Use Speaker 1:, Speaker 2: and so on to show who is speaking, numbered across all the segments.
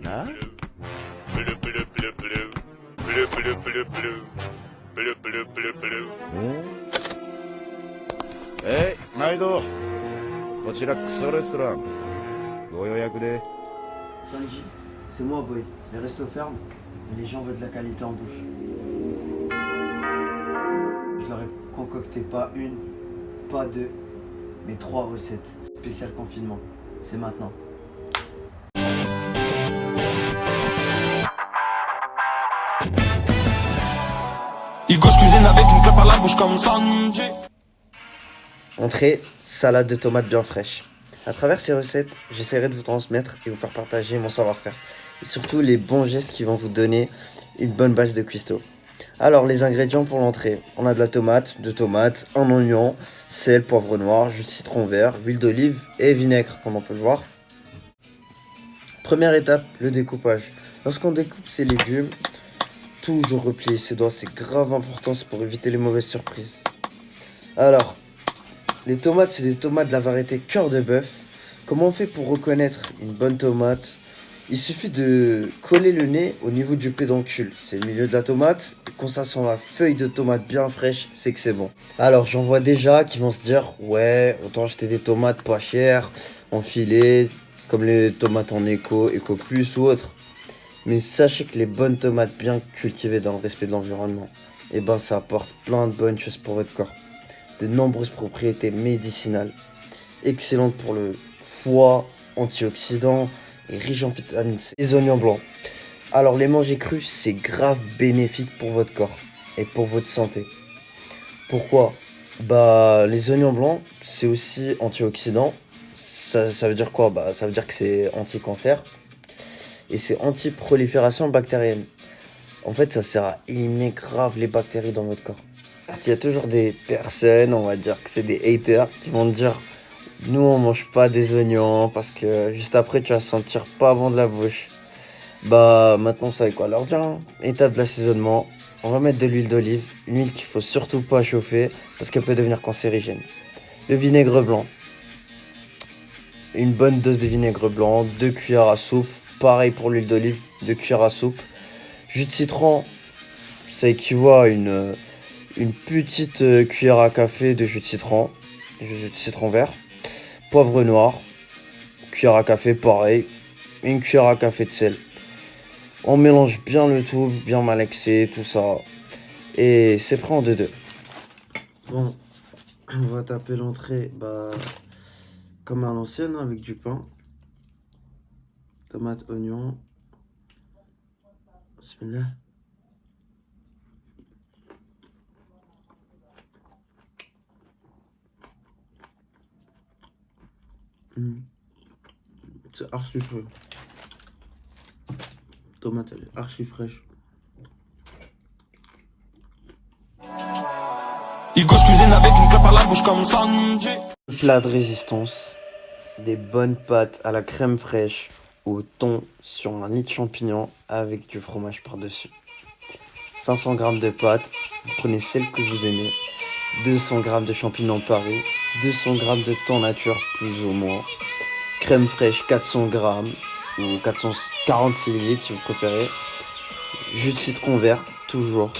Speaker 1: Ah? Hey, 毎度こちらクソレストランご予約で
Speaker 2: Sanji, c'est moi, boy. Les restos ferment, mais les gens veulent de la qualité en bouche. Je leur ai concocté pas une, pas deux, mais 3 recettes. Spécial confinement. C'est maintenant.
Speaker 3: Hugo, je cuisine avec une clope à la bouche comme Sanji.
Speaker 2: Entrée, salade de tomates bien fraîche. À travers ces recettes, j'essaierai de vous transmettre et vous faire partager mon savoir-faire. Et surtout les bons gestes qui vont vous donner une bonne base de cuistot. Alors les ingrédients pour l'entrée. On a de la tomate, un oignon, sel, poivre noir, jus de citron vert, huile d'olive et vinaigre comme on peut le voir. Première étape, le découpage. Lorsqu'on découpe ses légumes, toujours replier ses doigts, c'est grave important, c'est pour éviter les mauvaises surprises. Alors, les tomates, c'est des tomates de la variété cœur de bœuf. Comment on fait pour reconnaître une bonne tomate? Il suffit de coller le nez au niveau du pédoncule. C'est le milieu de la tomate. Et quand ça sent la feuille de tomate bien fraîche, c'est que c'est bon. Alors, j'en vois déjà qui vont se dire, ouais, autant acheter des tomates pas chères, en filet, comme les tomates en éco plus ou autre. Mais sachez que les bonnes tomates bien cultivées dans le respect de l'environnement, eh ben, ça apporte plein de bonnes choses pour votre corps. De nombreuses propriétés médicinales, excellentes pour le foie, antioxydants et riches en vitamine C. Les oignons blancs. Alors les manger crus, c'est grave bénéfique pour votre corps et pour votre santé. Pourquoi? Bah les oignons blancs, c'est aussi antioxydant. Ça veut dire quoi? Bah ça veut dire que c'est anti-cancer et c'est anti-prolifération bactérienne. En fait, ça sert à éliminer grave les bactéries dans votre corps. Il y a toujours des personnes, on va dire que c'est des haters, qui vont te dire nous on mange pas des oignons parce que juste après tu vas sentir pas bon de la bouche. Bah maintenant vous savez quoi leur dire, hein. Étape de l'assaisonnement, on va mettre de l'huile d'olive, une huile qu'il faut surtout pas chauffer parce qu'elle peut devenir cancérigène. Le vinaigre blanc, une bonne dose de vinaigre blanc, 2 cuillères à soupe, pareil pour l'huile d'olive, 2 cuillères à soupe. Jus de citron, ça équivaut à une petite cuillère à café de jus de citron vert. Poivre noir, cuillère à café pareil, une cuillère à café de sel. On mélange bien le tout, bien malaxé, tout ça. Et c'est prêt en 2-2. Bon, on va taper l'entrée comme à l'ancienne avec du pain. Tomate, oignon. Bismillah. C'est archi frais. Tomate, elle est archi fraîche.
Speaker 3: Hugo, je cuisine avec une clope à la bouche comme Sanji.
Speaker 2: Plat de résistance. Des bonnes pâtes à la crème fraîche au thon sur un nid de champignons avec du fromage par-dessus. 500 g de pâtes, vous prenez celle que vous aimez. 200 g de champignons Paris, 200 g de thon nature plus ou moins. Crème fraîche 400 g ou 440 ml si vous préférez. Jus de citron vert, toujours.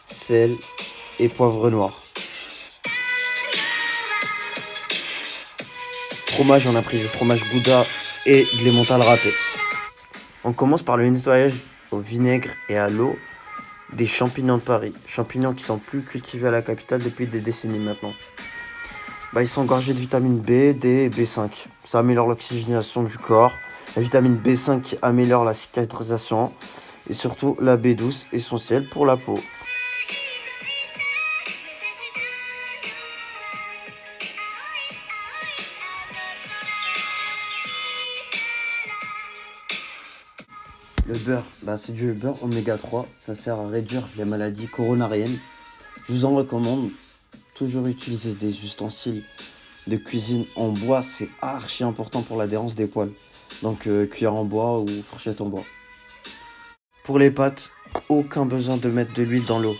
Speaker 2: Sel et poivre noir. Fromage, on a pris du fromage Gouda et de l'emmental râpé. On commence par le nettoyage au vinaigre et à l'eau des champignons de Paris. Champignons qui sont plus cultivés à la capitale depuis des décennies maintenant. Ils sont gorgés de vitamine B, D et B5. Ça améliore l'oxygénation du corps. La vitamine B5 qui améliore la cicatrisation. Et surtout la B12 essentielle pour la peau. Le beurre, c'est du beurre oméga 3. Ça sert à réduire les maladies coronariennes. Je vous en recommande. Toujours utiliser des ustensiles de cuisine en bois, c'est archi important pour l'adhérence des poils. Donc cuillère en bois ou fourchette en bois. Pour les pâtes, aucun besoin de mettre de l'huile dans l'eau.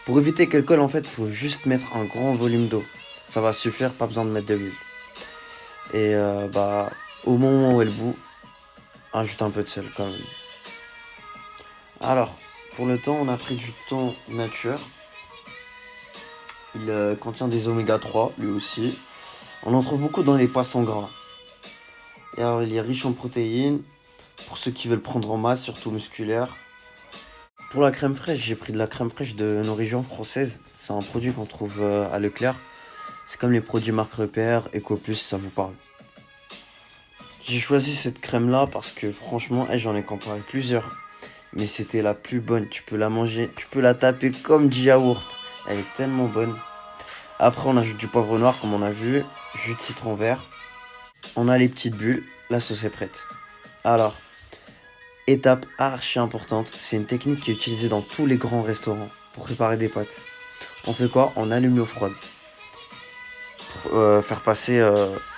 Speaker 2: Pour éviter qu'elle colle, en fait, il faut juste mettre un grand volume d'eau. Ça va suffire, pas besoin de mettre de l'huile. Et au moment où elle bout, ajoute un peu de sel quand même. Alors, pour le thon, on a pris du thon nature. Il contient des oméga 3, lui aussi. On en trouve beaucoup dans les poissons gras. Et alors, il est riche en protéines, pour ceux qui veulent prendre en masse, surtout musculaire. Pour la crème fraîche, j'ai pris de la crème fraîche de nos régions françaises. C'est un produit qu'on trouve à Leclerc. C'est comme les produits marque Repère, EcoPlus, si ça vous parle. J'ai choisi cette crème là parce que franchement, j'en ai comparé plusieurs. Mais c'était la plus bonne. Tu peux la manger, tu peux la taper comme du yaourt. Elle est tellement bonne. Après, on ajoute du poivre noir comme on a vu. Jus de citron vert. On a les petites bulles. La sauce est prête. Alors, étape archi importante. C'est une technique qui est utilisée dans tous les grands restaurants pour préparer des pâtes. On fait quoi? On allume l'eau froide. Faire passer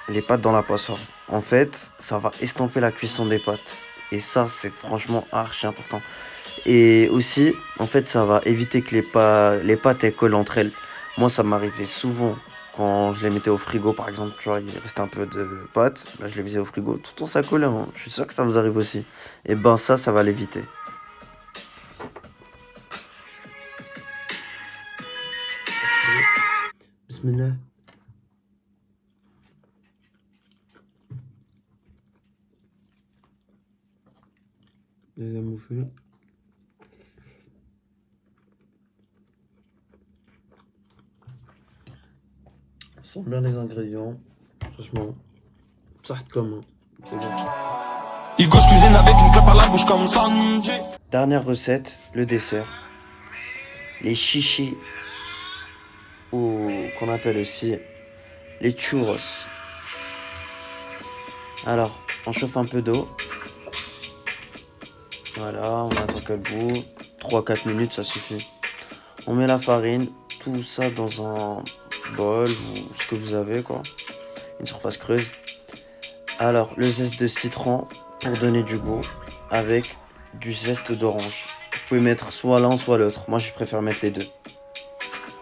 Speaker 2: les pâtes dans la passoire. En fait, ça va estomper la cuisson des pâtes. Et ça, c'est franchement archi important. Et aussi, en fait, ça va éviter que les pâtes elles collent entre elles. Moi, ça m'arrivait souvent quand je les mettais au frigo, par exemple. Tu vois, il restait un peu de pâtes. Là, je les mettais au frigo. Tout le temps, ça collait. Hein. Je suis sûr que ça vous arrive aussi. Et ben, ça va l'éviter. Bismillah. Deuxième bouffée. Sent bien les ingrédients. Franchement, ça comme. C'est bon.
Speaker 3: Hugo, je cuisine avec une clope à la bouche comme Sanji.
Speaker 2: Dernière recette, le dessert. Les chichis, ou qu'on appelle aussi les churros. Alors, on chauffe un peu d'eau. Voilà, on attend qu'elle bout. 3-4 minutes, ça suffit. On met la farine, tout ça dans un bol ou ce que vous avez, quoi. Une surface creuse. Alors, le zeste de citron pour donner du goût avec du zeste d'orange. Vous pouvez mettre soit l'un, soit l'autre. Moi, je préfère mettre les deux.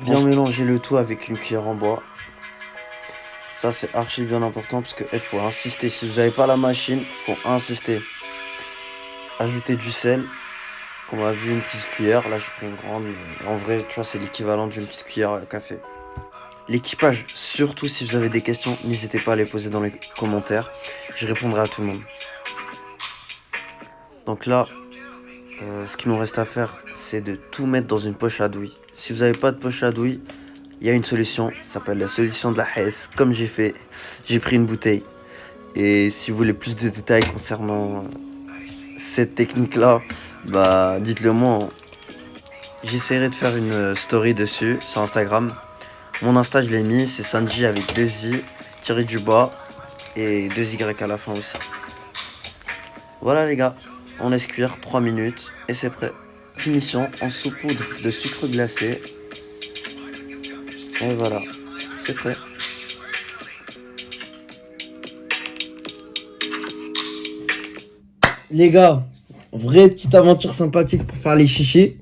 Speaker 2: Bien mélanger le tout avec une cuillère en bois. Ça, c'est archi bien important parce qu'il faut insister. Si vous n'avez pas la machine, faut insister. Ajouter du sel. Comme on a vu, une petite cuillère. Là, j'ai pris une grande. Mais en vrai, tu vois, c'est l'équivalent d'une petite cuillère à café. L'équipage, surtout si vous avez des questions, n'hésitez pas à les poser dans les commentaires. Je répondrai à tout le monde. Donc là, ce qu'il nous reste à faire, c'est de tout mettre dans une poche à douille. Si vous n'avez pas de poche à douille, il y a une solution, ça s'appelle la solution de la Hesse. Comme j'ai fait, j'ai pris une bouteille. Et si vous voulez plus de détails concernant cette technique-là, bah dites-le moi. J'essaierai de faire une story dessus sur Instagram. Mon Insta, je l'ai mis, c'est Sanji avec 2 i, tiré du bas, et 2 y à la fin aussi. Voilà les gars, on laisse cuire 3 minutes, et c'est prêt. Finition en saupoudre de sucre glacé. Et voilà, c'est prêt. Les gars, vraie petite aventure sympathique pour faire les chichis.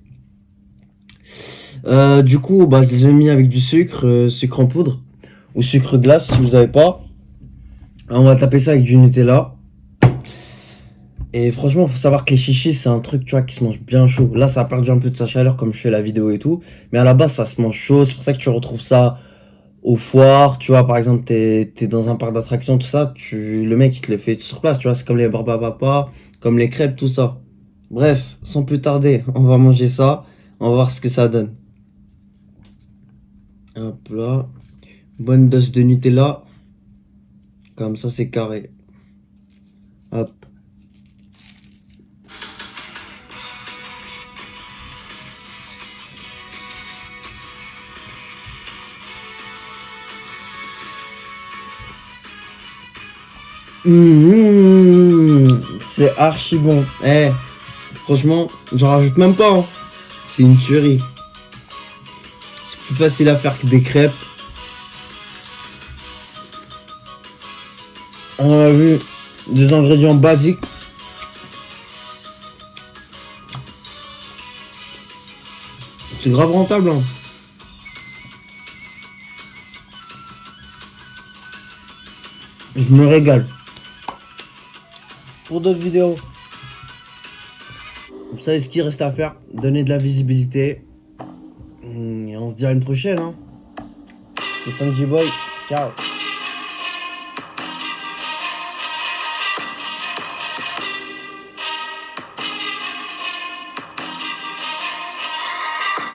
Speaker 2: Du coup, bah, je les ai mis avec du sucre, sucre en poudre ou sucre glace si vous n'avez pas. On va taper ça avec du Nutella. Et franchement, faut savoir que les chichis, c'est un truc, tu vois, qui se mange bien chaud. Là, ça a perdu un peu de sa chaleur comme je fais la vidéo et tout. Mais à la base, ça se mange chaud. C'est pour ça que tu retrouves ça aux foires. Tu vois, par exemple, t'es dans un parc d'attractions, tout ça. Le mec, il te le fait sur place. Tu vois, c'est comme les barbapapa, comme les crêpes, tout ça. Bref, sans plus tarder, on va manger ça. On va voir ce que ça donne. Hop là. Bonne dose de Nutella. Comme ça, c'est carré. Hop. C'est archi bon. Franchement, j'en rajoute même pas. Hein. C'est une tuerie. C'est plus facile à faire que des crêpes. On a vu des ingrédients basiques. C'est grave rentable. Hein. Je me régale. pour d'autres vidéos. Vous savez ce qu'il reste à faire, donner de la visibilité. Et on se dit à une prochaine. Hein. C'était Sanji Boy. Ciao.